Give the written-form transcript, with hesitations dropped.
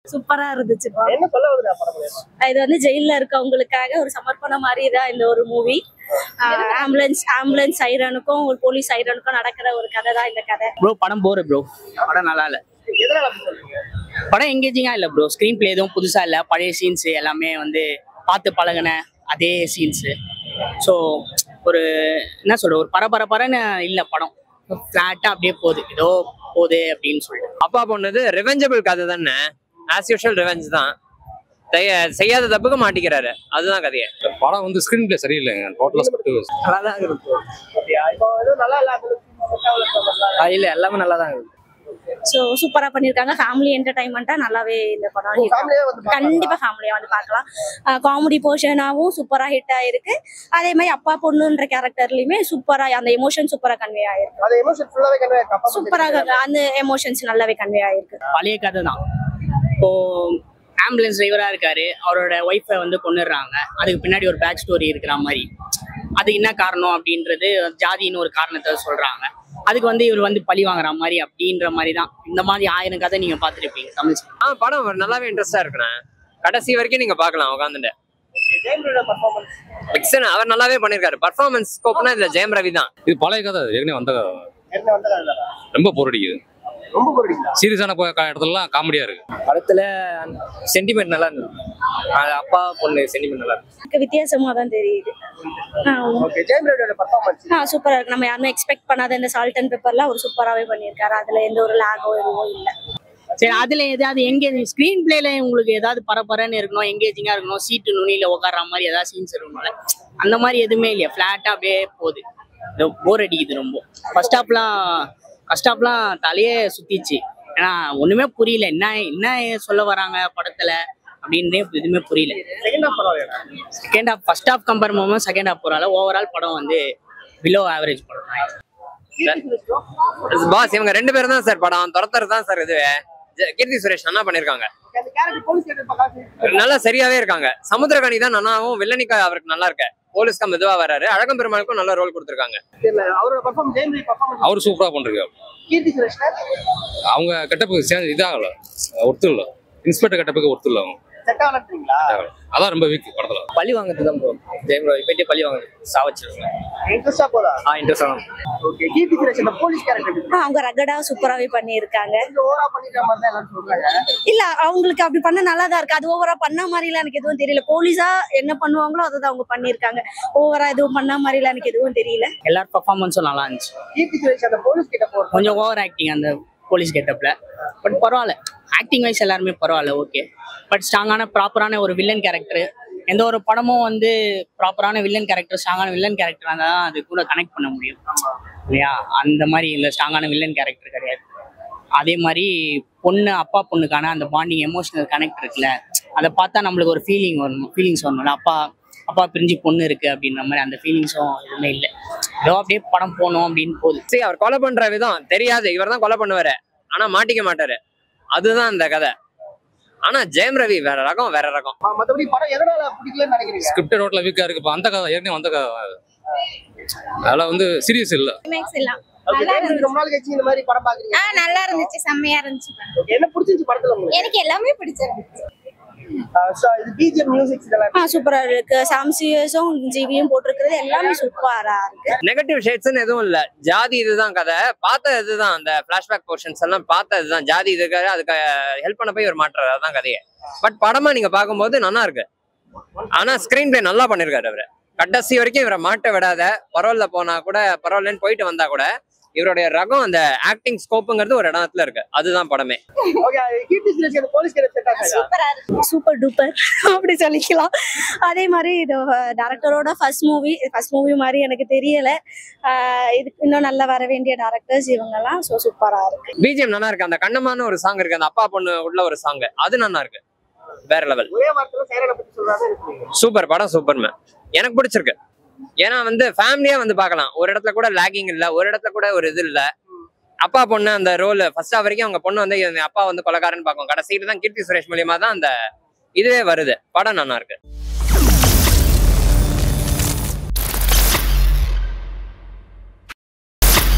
சூப்பரா இருந்துச்சுப்பா. என்ன சொல்ல வருது படம்? இது வந்து ஜெயில இருக்கவங்களுக்காக ஒரு சமர்ப்பணம் மாதிரி தான் இந்த ஒரு மூவி. ஆம்புலன்ஸ் சைரனுக்கும் ஒரு போலீஸ் சைரனுக்கும் நடக்கிற ஒரு கதை தான் இந்த கதை. ப்ரோ படம் போற ப்ரோ, படம் நல்லா இல்ல. எதனால அப்படி சொல்றீங்க? படம் எங்கேஜிங்கா இல்ல ப்ரோ. ஸ்கிரீன் பிளே எதுவும் புதுசா இல்ல. பழைய சீன்ஸ் எல்லாமே வந்து பார்த்து பழகின அதே சீன்ஸ். ஸோ ஒரு என்ன சொல்ற, ஒரு பரபரன்னு இல்ல படம். ஃபிளாட்டா அப்படியே போகுது, ஏதோ போகுது அப்படின்னு சொல்லிட்டு. அப்பா பொண்ணுது ரிவெஞ்சபிள் கதை தானே, ஆஸ் யூஷுவல் ரிவெஞ்ச் தான். செய்யாத தப்புக்கு மாட்டிக்கிறாரு, அதுதான் கதையே. படம் வந்து ஸ்கிரீன் பிளே சரியில்லைங்க. டோட்டலா ஸ்கிரிப்ட் நல்லா தான் இருக்கு. இப்போ எதுவும் நல்லா இல்ல இல்ல எல்லாமே நல்லா தான் இருக்கு. ஸோ சூப்பரா பண்ணியிருக்காங்க. ஃபேமிலி என்டர்டைன்மெண்ட்டா நல்லாவே இந்த படம் கண்டிப்பா ஃபேமிலியா வந்து பார்க்கலாம். காமெடி போர்ஷனாவும் சூப்பரா ஹிட் ஆயிருக்கு. அதே மாதிரி அப்பா பொண்ணுன்ற கேரக்டர்லயுமே சூப்பரா அந்த எமோஷன் சூப்பரா கன்வே ஆயிருக்கு. அந்த எமோஷன் ஃபுல்லாவே கன்வே ஆயிருக்கு. சூப்பராக அந்த எமோஷன்ஸ் நல்லாவே கன்வே ஆயிருக்கு. பழைய கதை தான். இப்போ ஆம்புலன்ஸ் டிரைவரா இருக்காரு, அவரோட ஒய்ஃபை வந்து கொண்டுடுறாங்க. அதுக்கு பின்னாடி ஒரு பேக் ஸ்டோரி இருக்கிற மாதிரி. அதுக்கு என்ன காரணம் அப்படின்றது ஜாதின்னு ஒரு காரணத்தை சொல்றாங்க. அதுக்கு வந்து இவர் வந்து பழி வாங்குற மாதிரி அப்படின்ற மாதிரி தான். இந்த மாதிரி 1000 கதை நீங்க பாத்துருப்பீங்க தமிழ். படம் நல்லாவே இன்ட்ரெஸ்டா இருக்குண்ணே. கடைசி வரைக்கும் நீங்க பாக்கலாம் உட்காந்துட்டு. அவர் நல்லாவே பண்ணிருக்காரு. பர்ஃபார்மன்ஸ் ஸ்கோப்னா இதுல ஜெயம் ரவி தான். இது பழைய கதை, ஏற்கனவே வந்த கதை. ரொம்ப போர் அடிக்குது. ரொம்ப போறீங்களா? சீரியஸான இடத்துலலாம் காமெடியா இருக்கு. படத்துல சென்டிமெண்ட் நல்லா இருந்தது. அப்பா பொண்ணு சென்டிமெண்ட் நல்லா இருக்கு. வித்தியாசமா தான் தெரியுது. ஓகே, ஜெயம் ரவியோட பர்ஃபார்மன்ஸ் சூப்பரா இருக்கு. நம்ம யாருமே எக்ஸ்பெக்ட் பண்ணாத இந்த சால்ட் அண்ட் பெப்பர்லாம் ஒரு சூப்பராகவே பண்ணியிருக்காரு. அதுல எந்த ஒரு லேகோ எதுவும் இல்லை. சரி, அதுல ஏதாவது எங்கேஜிங் ஸ்கிரீன் பிளேல உங்களுக்கு ஏதாவது பரபரன்னு இருக்கணும், எங்கேஜிங்கா இருக்கணும், சீட்டு நுனியில உட்கார்ற மாதிரி ஏதாவது சீன்ஸ் இருக்கணும்ல. அந்த மாதிரி எதுவுமே இல்லையா, ஃபிளாட்டா அப்படியே போகுது. போர் அடிக்குது ரொம்ப. ஃபர்ஸ்ட் ஹாப்லாம் தலையே சுத்திச்சு. ஏன்னா ஒண்ணுமே புரியல, என்ன சொல்ல வராங்க படத்துல அப்படின்னு எதுவுமே புரியல. Second half first half compare பண்ணும்போது செகண்ட் ஹாஃப் போறால ஓவரால் படம் வந்து பிலோ ஆவரேஜ் படம். பாஸ் இவங்க 2 பேரும் தான் சார் படம். துரத்துறது தான் சார் இதுவே. கீர்த்தி சுரேஷ் நல்லா பண்ணிருக்காங்க, நல்லா சரியாவே இருக்காங்க. சமுத்திரகாணி தான் நன்னாவும், வில்லனிக்கா அவருக்கு நல்லா இருக்க. போலீஸ்கா மெதுவா வராரு. அழகம் பெருமாளுக்கும் நல்ல ரோல் கொடுத்துருக்காங்க. அவரு சூப்பரா பண்றாரு. அவங்க கெட்டப்புக்கு இதாகல, ஒருத்தர் இல்ல. இன்ஸ்பெக்டர் கெட்டப்புக்கு ஒருத்தர் இல்ல. அவங்க அதான் ரொம்ப வீக் படத்துல. பழி வாங்குறது தான் ப்ரோ. ஜெயம் ரவி போயிட்டு பழி வாங்குறது சாவச்சிருக்காங்க. இன்ட்ரெஸ்டா போதா? இன்ட்ரெஸ்டா. ஓகே, கீர்த்தி சுரேஷ் அந்த போலீஸ் கேரக்டர் அவங்க ரகடா சூப்பராகவே பண்ணியிருக்காங்க. ஓவரா பண்ணிட்ட மாதிரி தான் எல்லாரும் சொல்றாங்க. இல்ல, அவங்களுக்கு அப்படி பண்ண நல்லா தான் இருக்கு. அது ஓவரா பண்ண மாதிரிலாம் எனக்கு எதுவும் தெரியல. போலீஸா என்ன பண்ணுவாங்களோ அதை அவங்க பண்ணியிருக்காங்க. ஓவரா எதுவும் பண்ண மாதிரிலாம் எனக்கு எதுவும் தெரியல. எல்லாரும் பர்ஃபார்மன்ஸும் நல்லா இருந்துச்சு. கீர்த்தி சுரேஷ் அந்த போலீஸ் கிட்ட போற கொஞ்சம் ஓவர் ஆக்டிங் அந்த போலீஸ் கெட்டப்ல. பட் பரவாயில்ல, ஆக்டிங் வைஸ் எல்லாருமே பரவாயில்ல, ஓகே. பட் ஸ்ட்ராங்கான ப்ராப்பரான ஒரு வில்லன் கேரக்டர். எந்த ஒரு படமும் வந்து ப்ராப்பரான வில்லன் கேரக்டர், ஸ்ட்ராங்கான வில்லன் கேரக்டர் இருந்தால் தான் அது கூட கனெக்ட் பண்ண முடியும் இல்லையா? அந்த மாதிரி இல்லை, ஸ்ட்ராங்கான வில்லன் கேரக்டர் கிடையாது. அதே மாதிரி அப்பா பொண்ணுக்கான அந்த பாண்டிங் எமோஷனல் கனெக்ட் இருக்குல்ல, அதை பார்த்தா நம்மளுக்கு ஒரு ஃபீலிங்ஸ் வரணும்ல. அப்பா பிரிஞ்சு பொண்ணு இருக்கு அப்படின்ற மாதிரி அந்த ஃபீலிங்ஸும் எதுவுமே இல்லை. ஏதோ அப்படியே படம் போகணும் அப்படின்னு போகுது. சரி, அவர் கொலை பண்ற விதம் தெரியாது. இவர் தான் கொலை பண்ணுவாரு, ஆனா மாட்டிக்க மாட்டாரு. அதுதான் அந்த கதை. ஆனா ஜெயம் ரவி வேற ரகம். மத்தபடி படம் எதனால பிடிக்கலன்னு நினைக்கிறீங்க? ஸ்கிரிப்ட் ரோட்ல வீக்கா இருக்கு. இப்ப அந்த கதை ஏற்கனவே வந்த கதை, அதனால வந்து சீரியஸ் இல்ல. ரொம்ப நாள் கழிச்சு இந்த மாதிரி படம் பாக்குறீங்க. நல்லா இருந்துச்சு, செம்மையா இருந்துச்சு. என்ன பிடிச்சிருச்சு படத்துல உங்களுக்கு? எனக்கு எல்லாமே பிடிச்சிருந்துச்சு. இது பிஜிஎம் மியூசிக் இதெல்லாம் சூப்பரா இருக்கு. சாம்சியஸும் ஜிவியும் போட்டிருக்கிறது எல்லாமே சூப்பரா இருக்கு. நெகட்டிவ் ஷேட்ஸ்னு எதுவும் இல்ல. ஜாதி இதுதான் கதை. பார்த்த இதுதான் அந்த பிளாஷ்பேக் போர்ஷன்ஸ் எல்லாம் பார்த்த இதுதான். ஜாதி இதுக்காக அதுக்கு ஹெல்ப் பண்ண போய் ஒரு மாற்றாரு, அதுதான் கதையே. பட் படமா நீங்க பார்க்கும்போது நல்லா இருக்கு. ஆனா ஸ்கிரீன் பிளே நல்லா பண்ணிருக்காரு அவரு. கடைசி வரைக்கும் இவரை மாட்ட விடாத. பரவாயில்ல போனா கூட பரவாயில்லன்னு போயிட்டு வந்தா கூட இவருடைய ரகம், அந்த ஆக்டிங் ஸ்கோப்புங்கிறது ஒரு இடத்துல இருக்கு. அதுதான் படமே. சூப்பர் டூப்பர் அப்படி சொல்லிக்கலாம். அதே மாதிரி இது டைரக்டரோட ஃபர்ஸ்ட் மூவி மாதிரி எனக்கு தெரியல. இதுக்கு இன்னும் நல்லா வர வேண்டிய டைரக்டர்ஸ் இவங்கெல்லாம். ஸோ சூப்பரா இருக்கு. பிஜிஎம் நல்லா இருக்கு. அந்த கண்ணமான ஒரு சாங் இருக்கு, அந்த அப்பா பொண்ணு உள்ள ஒரு சாங், அது நல்லா இருக்கு. வேற லெவல். சூப்பர் படம், சூப்பர் மேம். எனக்கு பிடிச்சிருக்கு. ஏன்னா வந்து ஃபேமிலியா வந்து பார்க்கலாம். ஒரு இடத்துல கூட லாகிங் இல்ல, ஒரு இடத்துல கூட ஒரு இது இல்ல. அப்பா பொண்ணு அந்த ரோல் ஃபர்ஸ்ட் ஹாஃப் வரைக்கும் அவங்க பொண்ணு வந்து அப்பா வந்து கொலைக்காரன்னு பார்க்கும். கடைசியில தான் கீர்த்தி சுரேஷ் மூலியமா தான் அந்த இதுவே வருது. படம் நல்லா இருக்கு.